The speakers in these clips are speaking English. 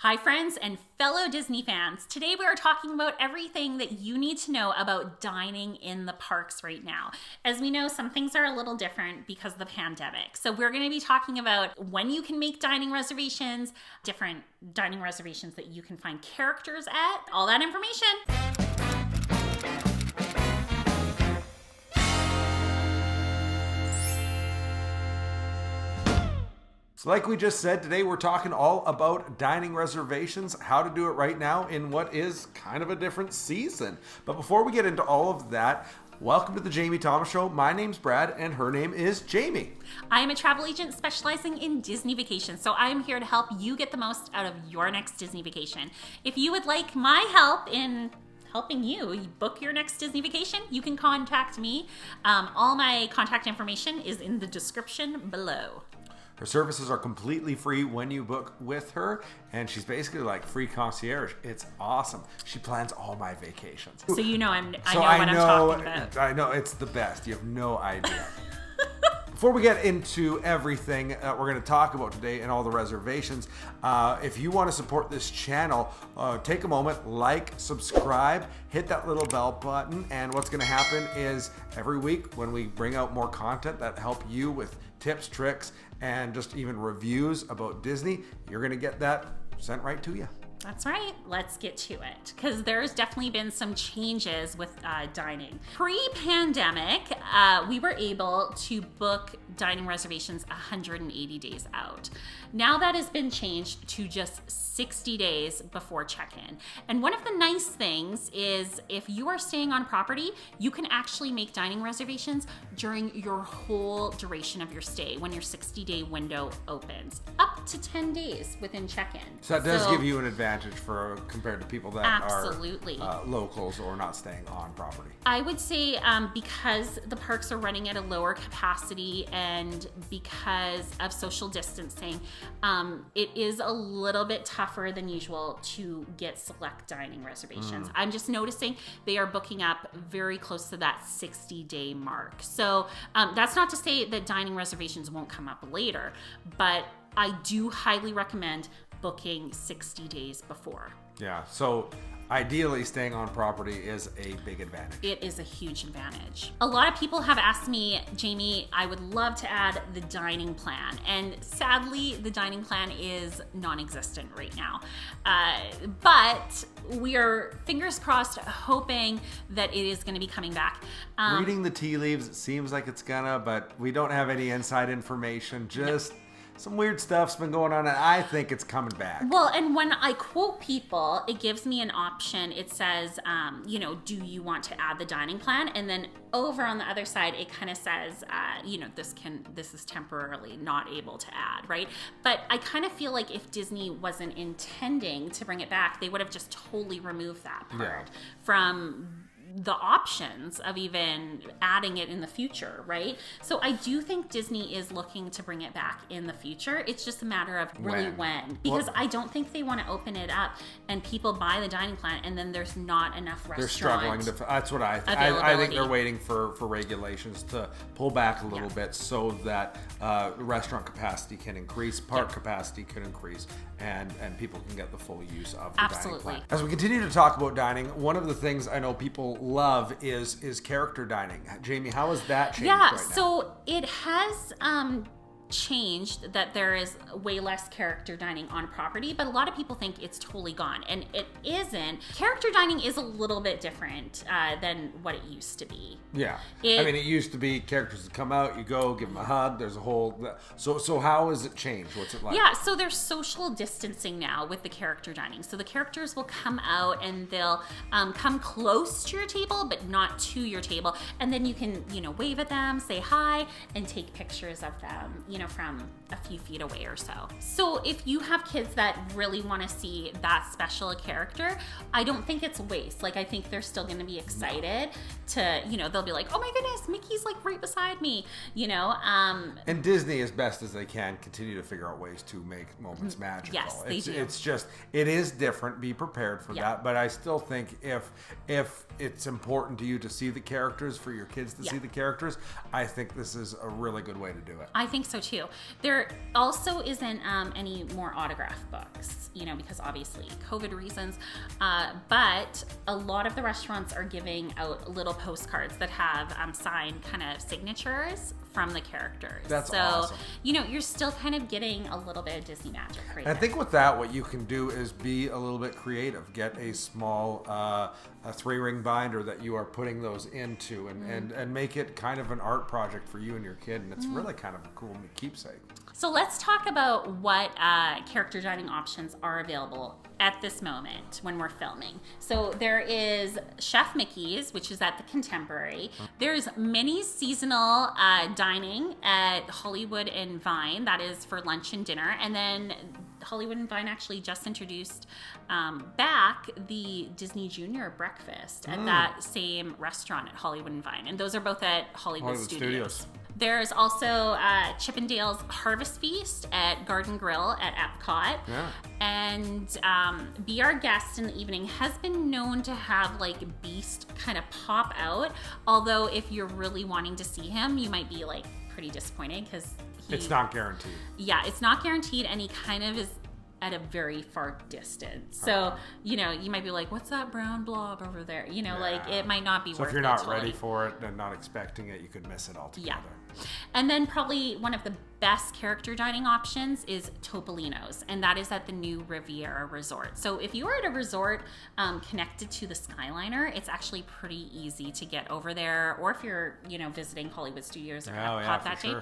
Hi friends and fellow Disney fans. Today we are talking about everything that you need to know about dining in the parks right now. As we know, some things are a little different because of the pandemic. So we're going to be talking about when you can make dining reservations, different dining reservations that you can find characters at, all that information. So like we just said, today we're talking all about dining reservations, how to do it right now in what is kind of a different season. But before we get into all of that, welcome to the Jamie Thomas Show. My name's Brad and her name is Jamie. I am a travel agent specializing in Disney vacations, so I am here to help you get the most out of your next Disney vacation. If you would like my help in helping you book your next Disney vacation, you can contact me. All my contact information is in the description below. Her services are completely free when you book with her, and she's basically like free concierge. It's awesome. She plans all my vacations. So you know I know what I'm talking about. I know, it's the best. You have no idea. Before we get into everything we're going to talk about today and all the reservations, if you want to support this channel, take a moment, like, subscribe, hit that little bell button, and what's going to happen is every week when we bring out more content that help you with tips, tricks, and just even reviews about Disney, you're going to get that sent right to you. That's right. Let's get to it, because there's definitely been some changes with dining. Pre-pandemic, we were able to book dining reservations 180 days out. Now that has been changed to just 60 days before check-in. And one of the nice things is if you are staying on property, you can actually make dining reservations during your whole duration of your stay when your 60-day window opens, up to 10 days within check-in. So that does give you an advantage compared to people that absolutely are locals or not staying on property. I would say because the parks are running at a lower capacity and because of social distancing, it is a little bit tougher than usual to get select dining reservations. I'm just noticing they are booking up very close to that 60-day mark. So that's not to say that dining reservations won't come up later, but I do highly recommend booking 60 days before. Yeah, so ideally staying on property is a big advantage. It is a huge advantage. A lot of people have asked me, Jamie, I would love to add the dining plan. And sadly, the dining plan is non-existent right now. But we are, fingers crossed, hoping that it is going to be coming back. Reading the tea leaves, it seems like it's gonna, but we don't have any inside information. Just some weird stuff's been going on, and I think it's coming back. Well, and when I quote people, it gives me an option. It says, do you want to add the dining plan? And then over on the other side, it kind of says, this is temporarily not able to add, right? But I kind of feel like if Disney wasn't intending to bring it back, they would have just totally removed that part from the options of even adding it in the future, right? So I do think Disney is looking to bring it back in the future. It's just a matter of really when. Because I don't think they want to open it up and people buy the dining plan and then there's not enough restaurant. They're struggling to, that's what I think. I think they're waiting for regulations to pull back a little bit so that restaurant capacity can increase, park capacity can increase, and people can get the full use of the dining plan. As we continue to talk about dining, one of the things I know people love is character dining. Jamie, how has that changed right now? So it has changed that there is way less character dining on property, but a lot of people think it's totally gone, and it isn't. Character dining is a little bit different than what it used to be. Yeah, it used to be characters would come out, you go, give them a hug, there's a whole... So how has it changed? What's it like? Yeah, so there's social distancing now with the character dining. So the characters will come out and they'll come close to your table, but not to your table, and then you can, wave at them, say hi, and take pictures of them, from a few feet away or so. So if you have kids that really want to see that special a character, I don't think it's a waste. Like, I think they're still going to be excited to, they'll be like, oh my goodness, Mickey's like right beside me, And Disney, as best as they can, continue to figure out ways to make moments magical. Yes, they do. It's just, it is different. Be prepared for that. But I still think if it's important to you to see the characters, for your kids to see the characters, I think this is a really good way to do it. I think so too. too. There also isn't any more autograph books, because obviously COVID reasons. But a lot of the restaurants are giving out little postcards that have signed kind of signatures from the characters. That's awesome. You're still kind of getting a little bit of Disney magic right there. I think with that, what you can do is be a little bit creative. Get a small a 3-ring binder that you are putting those into and make it kind of an art project for you and your kid. And it's really kind of a cool keepsake. So let's talk about what character dining options are available at this moment when we're filming. So there is Chef Mickey's, which is at the Contemporary. There's mini seasonal dining at Hollywood and Vine. That is for lunch and dinner. And then Hollywood and Vine actually just introduced back the Disney Junior breakfast at that same restaurant at Hollywood and Vine. And those are both at Hollywood Studios. There's also Chippendale's Harvest Feast at Garden Grill at Epcot. Yeah. And Be Our Guest in the Evening has been known to have like Beast kind of pop out. Although if you're really wanting to see him, you might be like pretty disappointed because it's not guaranteed. Yeah, it's not guaranteed, and he kind of is at a very far distance. So, you might be like, what's that brown blob over there? Like it might not be worth it. So if you're not ready for it and not expecting it, you could miss it altogether. Yeah. And then probably one of the best character dining options is Topolino's, and that is at the new Riviera Resort. So if you are at a resort connected to the Skyliner, it's actually pretty easy to get over there, or if you're, visiting Hollywood Studios or Epcot that day.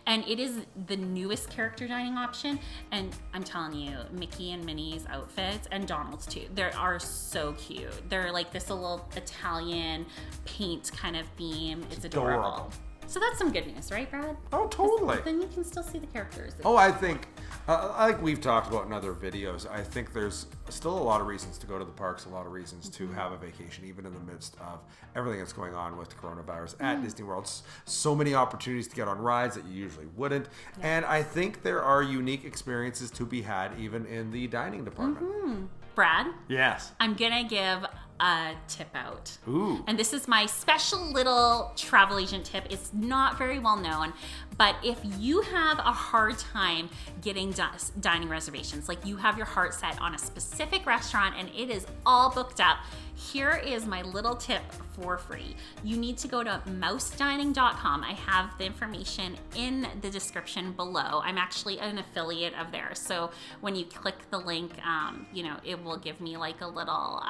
And it is the newest character dining option, and I'm telling you, Mickey and Minnie's outfits, and Donald's too, they are so cute. They're like this little Italian paint kind of theme. It's adorable. So that's some good news, right, Brad? Oh, totally. Then you can still see the characters. Oh, I think, like we've talked about in other videos, I think there's still a lot of reasons to go to the parks, a lot of reasons to have a vacation, even in the midst of everything that's going on with coronavirus at Disney World. So many opportunities to get on rides that you usually wouldn't. Yeah. And I think there are unique experiences to be had even in the dining department. Brad? Yes. I'm going to give a tip out. Ooh. And this is my special little travel agent tip. It's not very well known, but if you have a hard time getting dining reservations, like you have your heart set on a specific restaurant and it is all booked up, here is my little tip for free. You need to go to mousedining.com. I have the information in the description below. I'm actually an affiliate of theirs. So when you click the link, it will give me like a little,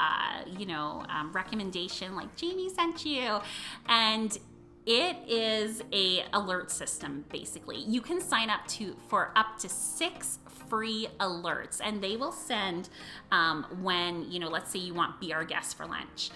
recommendation like Jamie sent you. And it is a alert system, basically. You can sign up for up to 6 free alerts, and they will send when, let's say you want Be Our Guest for lunch.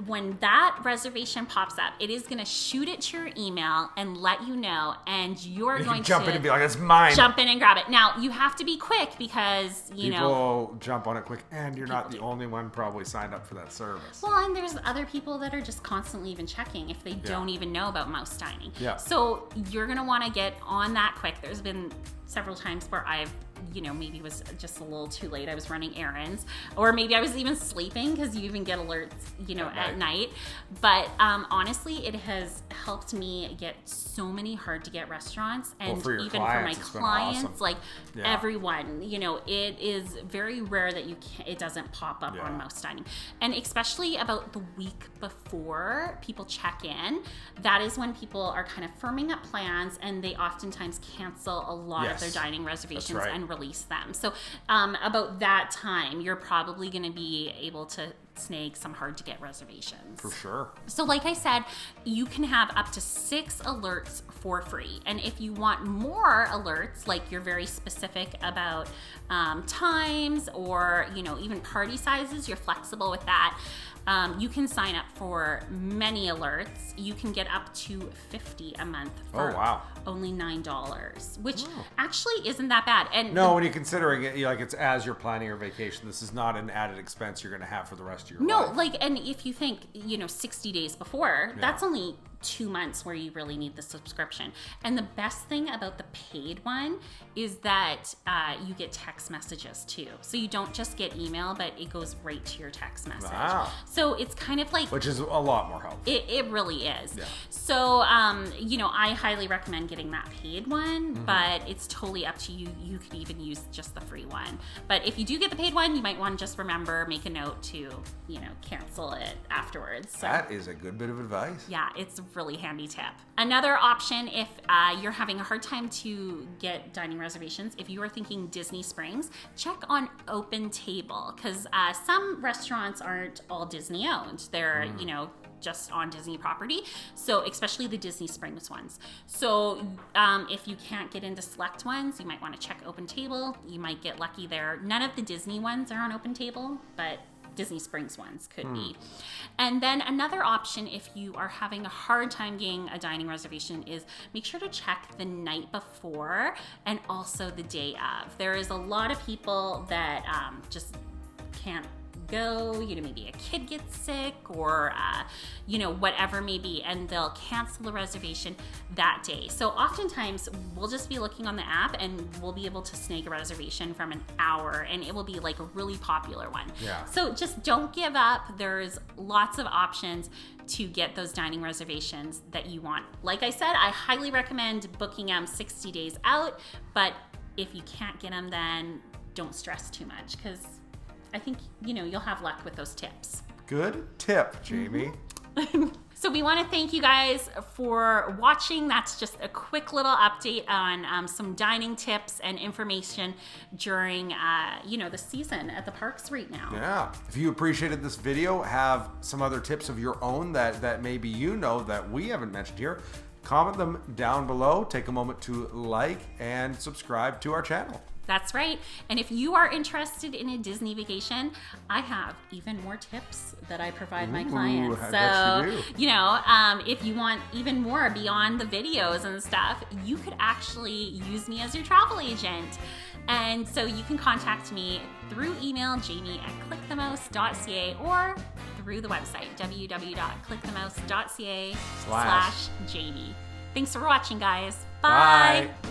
When that reservation pops up, it is going to shoot it to your email and let you know, and you're going to jump in and be like, "That's mine." Jump in and grab it. Now you have to be quick because people jump on it quick, and you're not the only one probably signed up for that service. Well, and there's other people that are just constantly even checking if they don't even know about mouse dining. Yeah. So you're going to want to get on that quick. There's been several times where I've maybe it was just a little too late. I was running errands, or maybe I was even sleeping because you even get alerts, at night. But honestly, it has helped me get so many hard to get restaurants, and for even clients, for my clients, awesome. like everyone, it is very rare that it doesn't pop up on Mouse Dining, and especially about the week before people check in. That is when people are kind of firming up plans, and they oftentimes cancel a lot of their dining reservations and release them. So about that time, you're probably going to be able to snag some hard to get reservations. For sure. So like I said, you can have up to 6 alerts for free. And if you want more alerts, like you're very specific about times or, even party sizes, you're flexible with that. You can sign up for many alerts. You can get up to 50 a month for only $9, which actually isn't that bad. And when you're considering it, it's as you're planning your vacation, this is not an added expense you're going to have for the rest of your life. And if you think, 60 days before, that's only 2 months where you really need the subscription. And the best thing about the paid one is that you get text messages too. So you don't just get email, but it goes right to your text message. Wow. So it's kind of like... Which is a lot more helpful. It really is. Yeah. So, you know, I highly recommend getting that paid one, but it's totally up to you. You could even use just the free one. But if you do get the paid one, you might want to just remember, make a note to, you know, cancel it afterwards. So, that is a good bit of advice. yeah, it's a really handy tip. Another option, if you're having a hard time to get dining reservations, if you are thinking Disney Springs, check on Open Table, because some restaurants aren't all Disney owned. They're, you know, just on Disney property. So especially the Disney Springs ones. So if you can't get into select ones, you might want to check Open Table. You might get lucky there. None of the Disney ones are on Open Table, but Disney Springs ones could be. And then another option, if you are having a hard time getting a dining reservation, is make sure to check the night before and also the day of. There is a lot of people that just can't go, you know, maybe a kid gets sick or, you know, whatever may be, and they'll cancel the reservation that day. So oftentimes we'll just be looking on the app and we'll be able to snag a reservation from an hour, and it will be like a really popular one. Yeah. So just don't give up. There's lots of options to get those dining reservations that you want. Like I said, I highly recommend booking them 60 days out, but if you can't get them, then don't stress too much, because I think, you know, you'll have luck with those tips. Good tip, Jamie. So we want to thank you guys for watching. That's just a quick little update on some dining tips and information during, you know, the season at the parks right now. Yeah. If you appreciated this video, have some other tips of your own that maybe you know that we haven't mentioned here, comment them down below. Take a moment to like and subscribe to our channel. That's right. And if you are interested in a Disney vacation, I have even more tips that I provide my clients. I So, bet you do. you know, if you want even more beyond the videos and stuff, you could actually use me as your travel agent. And so you can contact me through email, jamie@clickthemouse.ca, or through the website, www.clickthemouse.ca/Jamie. Thanks for watching, guys. Bye. Bye.